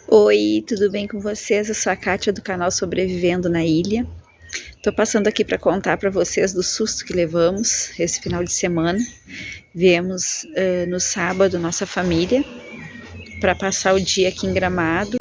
Oi, tudo bem com vocês? Eu sou a Kátia do canal Sobrevivendo na Ilha. Tô passando aqui para contar para vocês do susto que levamos esse final de semana. Viemos no sábado, nossa família, para passar o dia aqui em Gramado.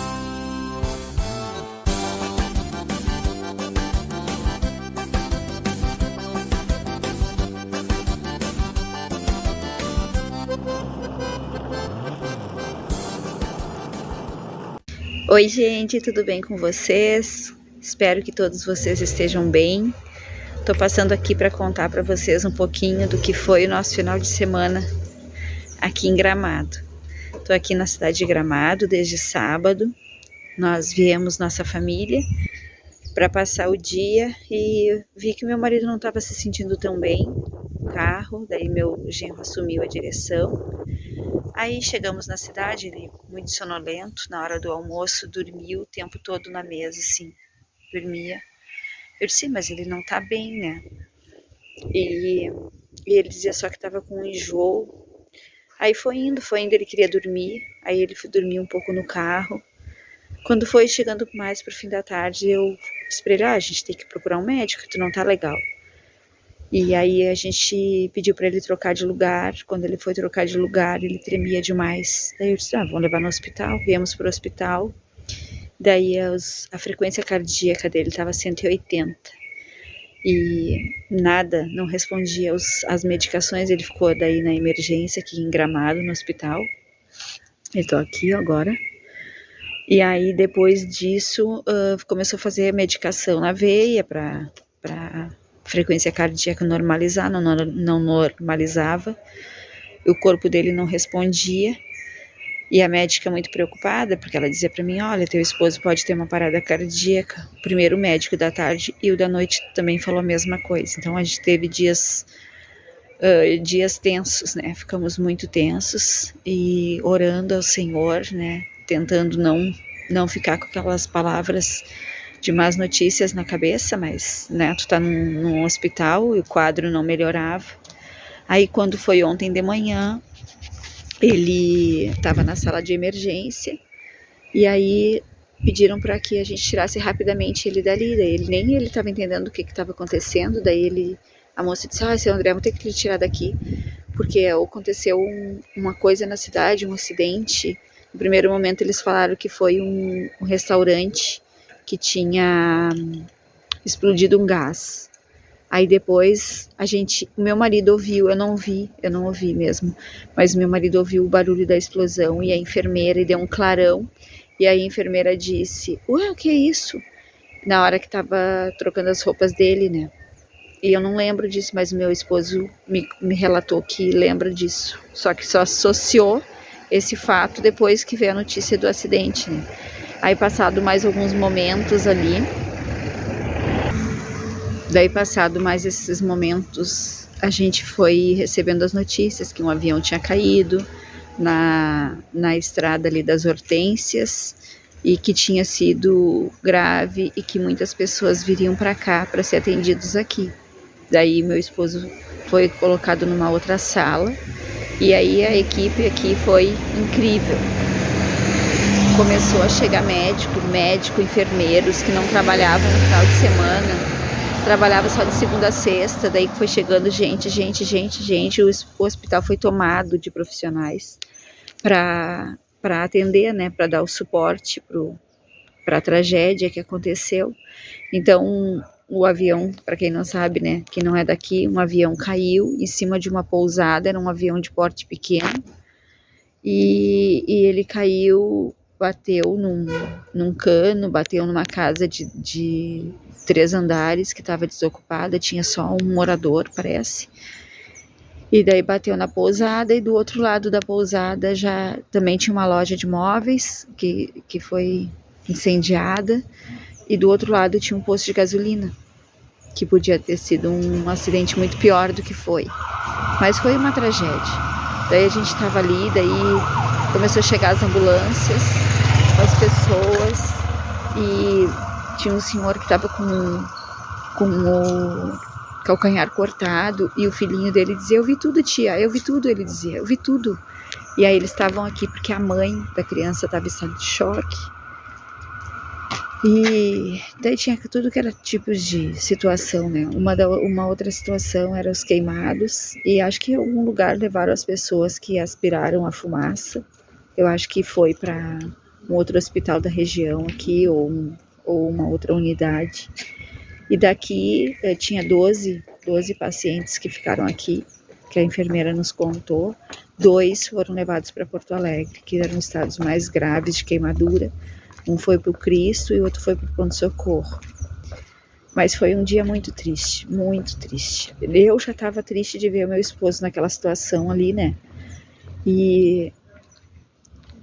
Oi, gente, tudo bem com vocês? Espero que todos vocês estejam bem. Tô passando aqui para contar para vocês um pouquinho do que foi o nosso final de semana aqui em Gramado. Tô aqui na cidade de Gramado desde sábado. Nós viemos nossa família para passar o dia e vi que meu marido não estava se sentindo tão bem no carro, daí meu genro assumiu a direção. Aí chegamos na cidade, ele muito sonolento, na hora do almoço dormiu o tempo todo na mesa, assim, dormia. Eu disse, mas ele não tá bem, né? E ele dizia só que tava com um enjoo. Aí foi indo, ele queria dormir, aí ele foi dormir um pouco no carro. Quando foi chegando mais pro fim da tarde, eu disse pra ele, a gente tem que procurar um médico, tu não tá legal. E aí a gente pediu para ele trocar de lugar. Quando ele foi trocar de lugar, ele tremia demais. Daí eu disse, vamos levar no hospital. Viemos para o hospital. Daí a frequência cardíaca dele estava 180. E nada, não respondia às medicações. Ele ficou daí na emergência aqui em Gramado, no hospital. Eu tô aqui agora. E aí depois disso começou a fazer medicação na veia para frequência cardíaca normalizar, não normalizava, o corpo dele não respondia, e a médica muito preocupada, porque ela dizia para mim, olha, teu esposo pode ter uma parada cardíaca. O primeiro médico da tarde e o da noite também falou a mesma coisa. Então a gente teve dias tensos, né, ficamos muito tensos e orando ao Senhor, né, tentando não ficar com aquelas palavras de más notícias na cabeça, mas, né, tu tá num hospital e o quadro não melhorava. Aí quando foi ontem de manhã, ele estava na sala de emergência e aí pediram para que a gente tirasse rapidamente ele dali. Daí ele estava entendendo o que estava acontecendo. Daí a moça disse, seu André, vamos ter que lhe tirar daqui, porque aconteceu uma coisa na cidade, um acidente. No primeiro momento eles falaram que foi um restaurante que tinha explodido um gás. Aí depois o meu marido ouviu, eu não ouvi mesmo, mas meu marido ouviu o barulho da explosão e a enfermeira, e deu um clarão, e aí a enfermeira disse, ué, o que é isso? Na hora que tava trocando as roupas dele, né? E eu não lembro disso, mas meu esposo me relatou que lembra disso, só que só associou esse fato depois que veio a notícia do acidente, né? Aí passado mais alguns momentos ali, esses momentos, a gente foi recebendo as notícias que um avião tinha caído na estrada ali das Hortênsias e que tinha sido grave e que muitas pessoas viriam para cá para ser atendidos aqui. Daí meu esposo foi colocado numa outra sala e aí a equipe aqui foi incrível. Começou a chegar médico, enfermeiros que não trabalhavam no final de semana, trabalhava só de segunda a sexta, daí foi chegando gente, o hospital foi tomado de profissionais para atender, né, para dar o suporte para a tragédia que aconteceu. Então, o avião, para quem não sabe, né, que não é daqui, um avião caiu em cima de uma pousada, era um avião de porte pequeno, e ele caiu, bateu num cano, bateu numa casa de 3 andares que estava desocupada, tinha só um morador, parece. E daí bateu na pousada, e do outro lado da pousada já também tinha uma loja de móveis que foi incendiada, e do outro lado tinha um posto de gasolina, que podia ter sido um acidente muito pior do que foi. Mas foi uma tragédia. Daí a gente estava ali, daí começou a chegar as ambulâncias, as pessoas, e tinha um senhor que estava com o calcanhar cortado, e o filhinho dele dizia, eu vi tudo, tia, eu vi tudo, ele dizia, eu vi tudo. E aí eles estavam aqui porque a mãe da criança estava em estado de choque. E daí tinha tudo que era tipos de situação, né? Uma outra situação era os queimados. E acho que em algum lugar levaram as pessoas que aspiraram a fumaça. Eu acho que foi para um outro hospital da região aqui, ou uma outra unidade. E daqui tinha 12 pacientes que ficaram aqui, que a enfermeira nos contou. 2 foram levados para Porto Alegre, que eram estados mais graves de queimadura. Um foi para o Cristo e o outro foi para o pronto-socorro. Mas foi um dia muito triste, muito triste. Eu já estava triste de ver o meu esposo naquela situação ali, né? E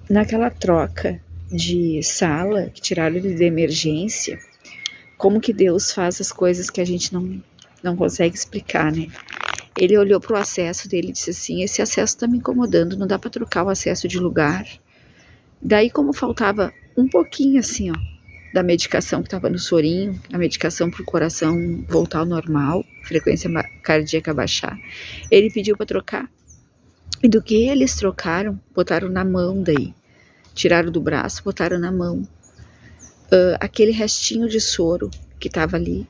naquela troca de sala, que tiraram ele de emergência, como que Deus faz as coisas que a gente não consegue explicar, né? Ele olhou para o acesso dele e disse assim, esse acesso está me incomodando, não dá para trocar o acesso de lugar. Daí, como faltava um pouquinho assim, ó, da medicação que estava no sorinho, a medicação para o coração voltar ao normal, frequência cardíaca baixar, ele pediu para trocar. E do que eles trocaram, botaram na mão daí. Tiraram do braço, botaram na mão. Aquele restinho de soro que estava ali.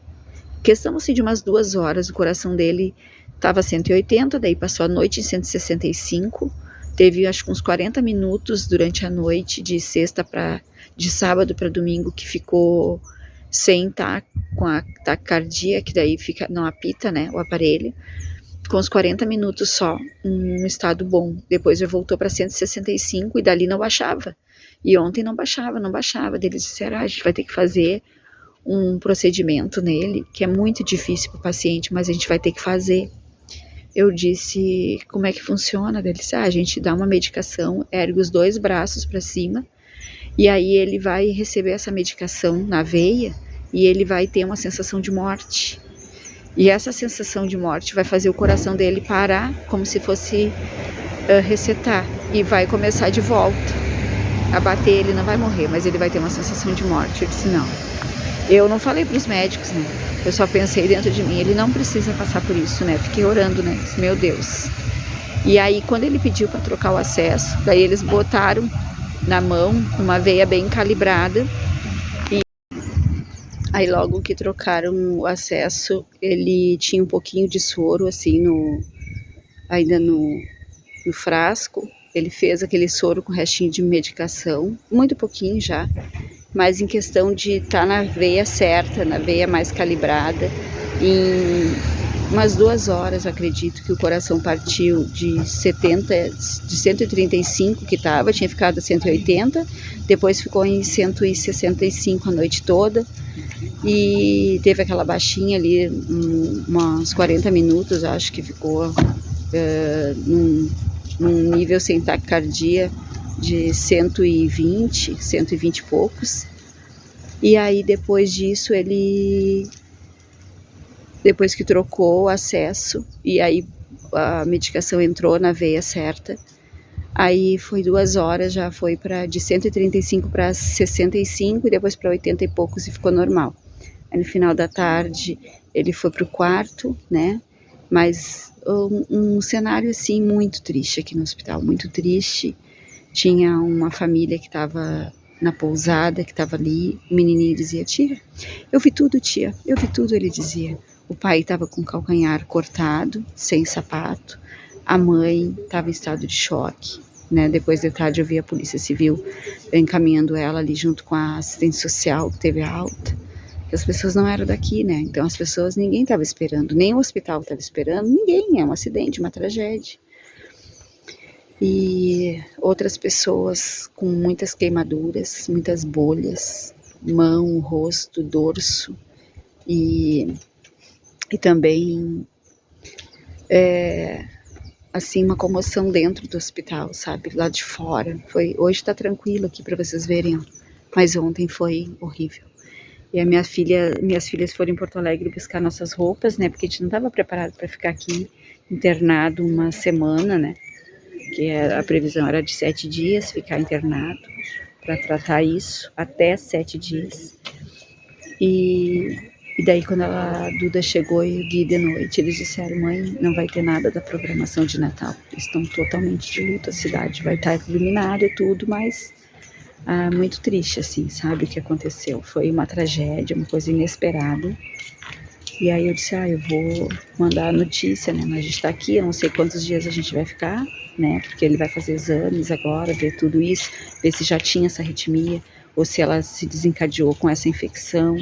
Questão assim de umas 2 horas, o coração dele estava 180, daí passou a noite em 165. Teve acho que uns 40 minutos durante a noite de sábado para domingo que ficou sem estar com a taquicardia, que daí fica, não apita, né, o aparelho. Com uns 40 minutos só, um estado bom. Depois já voltou para 165 e dali não baixava. E ontem não baixava. Daí eles disseram, a gente vai ter que fazer um procedimento nele, que é muito difícil para o paciente, mas a gente vai ter que fazer. Eu disse, como é que funciona? Ele disse, a gente dá uma medicação, ergue os 2 braços para cima, e aí ele vai receber essa medicação na veia, e ele vai ter uma sensação de morte. E essa sensação de morte vai fazer o coração dele parar, como se fosse resetar, e vai começar de volta a bater. Ele não vai morrer, mas ele vai ter uma sensação de morte. Eu disse, não. Eu não falei para os médicos, né? Eu só pensei dentro de mim, ele não precisa passar por isso, né? Fiquei orando, né? Disse, meu Deus. E aí, quando ele pediu para trocar o acesso, daí eles botaram na mão uma veia bem calibrada. E aí, logo que trocaram o acesso, ele tinha um pouquinho de soro, assim, ainda no frasco. Ele fez aquele soro com restinho de medicação, muito pouquinho já. Mas em questão de estar na veia certa, na veia mais calibrada, em umas 2 horas, acredito que o coração partiu de 135 que estava, tinha ficado a 180, depois ficou em 165 a noite toda, e teve aquela baixinha ali, uns 40 minutos, acho que ficou num nível sem taquicardia, de 120 e poucos. E aí depois disso depois que trocou o acesso e aí a medicação entrou na veia certa, aí foi 2 horas, já foi de 135 para 65 e depois para 80 e poucos e ficou normal. Aí no final da tarde ele foi pro quarto, né, mas um cenário assim muito triste aqui no hospital, muito triste. Tinha uma família que estava na pousada, que estava ali. O menininho dizia, tia, eu vi tudo, ele dizia. O pai estava com o calcanhar cortado, sem sapato. A mãe estava em estado de choque, né? Depois de tarde eu vi a Polícia Civil encaminhando ela ali junto com a assistente social, que teve a alta. As pessoas não eram daqui, né? Então as pessoas, ninguém estava esperando, nem o hospital estava esperando, ninguém, é um acidente, uma tragédia. E outras pessoas com muitas queimaduras, muitas bolhas, mão, rosto, dorso e também assim uma comoção dentro do hospital, sabe, lá de fora. Hoje tá tranquilo aqui para vocês verem, mas ontem foi horrível. E minhas filhas foram em Porto Alegre buscar nossas roupas, né, porque a gente não estava preparado para ficar aqui internado uma semana, né, que a previsão era de 7 dias, ficar internado para tratar isso, até 7 dias. E E daí quando a Duda chegou e o Gui de noite, eles disseram: mãe, não vai ter nada da programação de Natal. Eles estão totalmente de luto, a cidade vai estar iluminada e tudo, mas muito triste, assim, sabe, o que aconteceu. Foi uma tragédia, uma coisa inesperada. E aí eu disse, eu vou mandar a notícia, né, mas a gente tá aqui, eu não sei quantos dias a gente vai ficar, né, porque ele vai fazer exames agora, ver tudo isso, ver se já tinha essa arritmia, ou se ela se desencadeou com essa infecção.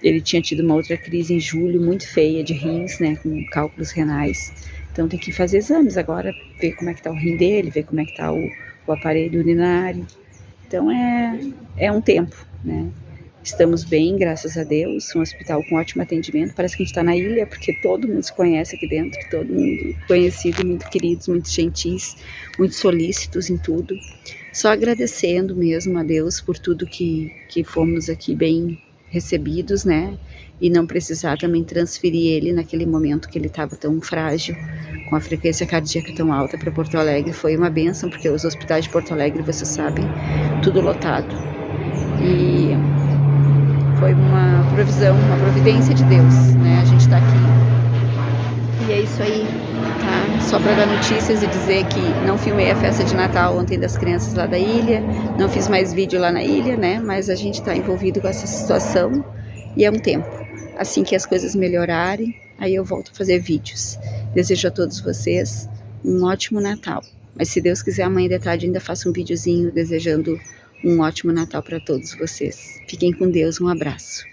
Ele tinha tido uma outra crise em julho, muito feia, de rins, né, com cálculos renais. Então tem que fazer exames agora, ver como é que tá o rim dele, ver como é que tá o aparelho urinário. Então é um tempo, né. Estamos bem, graças a Deus, um hospital com ótimo atendimento, parece que a gente está na ilha, porque todo mundo se conhece aqui dentro, todo mundo conhecido, muito queridos, muito gentis, muito solícitos em tudo. Só agradecendo mesmo a Deus por tudo que fomos aqui bem recebidos, né? E não precisar também transferir ele naquele momento que ele estava tão frágil, com a frequência cardíaca tão alta para Porto Alegre. Foi uma bênção, porque os hospitais de Porto Alegre, vocês sabem, tudo lotado. E foi uma provisão, uma providência de Deus, né? A gente tá aqui. E é isso aí, tá? Só para dar notícias e dizer que não filmei a festa de Natal ontem das crianças lá da ilha, não fiz mais vídeo lá na ilha, né? Mas a gente tá envolvido com essa situação e é um tempo. Assim que as coisas melhorarem, aí eu volto a fazer vídeos. Desejo a todos vocês um ótimo Natal. Mas se Deus quiser, amanhã de tarde ainda faço um videozinho desejando um ótimo Natal para todos vocês. Fiquem com Deus, um abraço.